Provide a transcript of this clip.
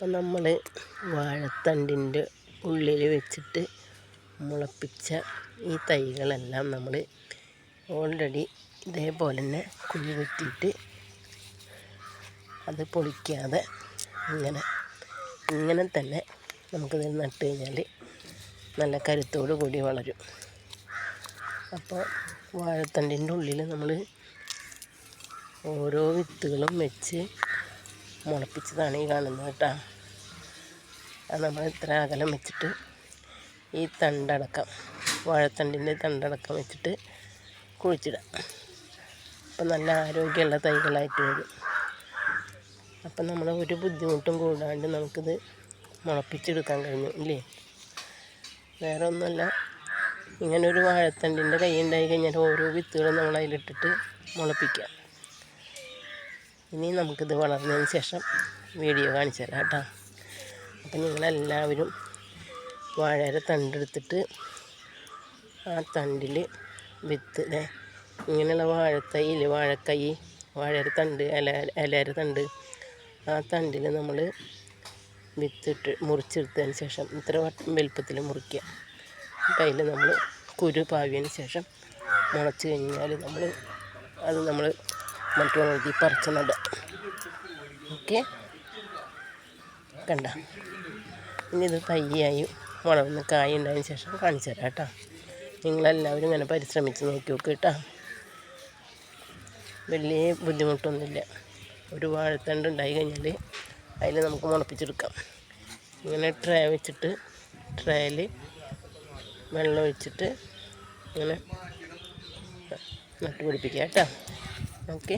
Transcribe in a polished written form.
അപ്പം നമ്മൾ വാഴത്തണ്ടിൻ്റെ ഉള്ളിൽ വെച്ചിട്ട് മുളപ്പിച്ച ഈ തൈകളെല്ലാം നമ്മൾ ഓൾറെഡി ഇതേപോലെ തന്നെ കുഴി വെട്ടിയിട്ട് അത് പൊളിക്കാതെ ഇങ്ങനെ തന്നെ നമുക്കിത് നട്ട് കഴിഞ്ഞാൽ നല്ല കരുത്തോടു കൂടി വളരും. അപ്പോൾ വാഴത്തണ്ടിൻ്റെ ഉള്ളിൽ നമ്മൾ ഓരോ വിത്തുകളും വെച്ച് മുളപ്പിച്ചതാണ് ഈ കാണുന്നത് കേട്ടോ. അത് നമ്മൾ ഇത്ര അകലം വെച്ചിട്ട് ഈ തണ്ടടക്കം വാഴത്തണ്ടിൻ്റെ തണ്ടടക്കം വെച്ചിട്ട് കുഴിച്ചിടാം. അപ്പം നല്ല ആരോഗ്യമുള്ള തൈകളായിട്ട് വരും. അപ്പം നമ്മൾ ഒരു ബുദ്ധിമുട്ടും കൂടാണ്ട് നമുക്കിത് മുളപ്പിച്ചെടുക്കാൻ കഴിഞ്ഞു ഇല്ലേ. വേറെ ഒന്നുമല്ല, ഇങ്ങനൊരു വാഴത്തണ്ടിൻ്റെ കൈ ഉണ്ടായി കഴിഞ്ഞാൽ ഓരോ വിത്തുകളും നമ്മൾ അതിലിട്ടിട്ട് മുളപ്പിക്കുക. ഇനി നമുക്കിത് വളർന്നതിന് ശേഷം വീഡിയോ കാണിച്ചു തരാം കേട്ടോ. അപ്പം നിങ്ങളെല്ലാവരും വാഴയുടെ തണ്ടെടുത്തിട്ട് ആ തണ്ടിൽ വിത്ത് ഇങ്ങനെയുള്ള വാഴത്തൈയിൽ വാഴയുടെ തണ്ട് ഇലയുടെ തണ്ട് ആ തണ്ടിൽ നമ്മൾ വിത്തിട്ട് മുറിച്ചെടുത്തതിന് ശേഷം ഇത്ര വലുപ്പത്തിൽ മുറിക്കുക. അതിൽ നമ്മൾ കുരു പാവിയതിന് ശേഷം മുളച്ച് കഴിഞ്ഞാൽ നമ്മൾ മറ്റുള്ള പറിച്ച് നടുക. ഓക്കെ, കണ്ട. ഇനി ഇത് തയ്യായി വളർന്ന് കായ ഉണ്ടായതിന് ശേഷം കാണിച്ചു തരാം കേട്ടോ. നിങ്ങളെല്ലാവരും ഇങ്ങനെ പരിശ്രമിച്ച് നോക്കി നോക്ക് കേട്ടോ. വലിയ ബുദ്ധിമുട്ടൊന്നുമില്ല. ഒരു വാഴത്തണ്ട് ഉണ്ടായി കഴിഞ്ഞാൽ അതിൽ നമുക്ക് മുളപ്പിച്ചെടുക്കാം. ഇങ്ങനെ ട്രേ വെച്ചിട്ട് ട്രേയിൽ വെള്ളം ഒഴിച്ചിട്ട് ഇങ്ങനെ നട്ടുപിടിപ്പിക്കുക കേട്ടോ. ഓക്കെ.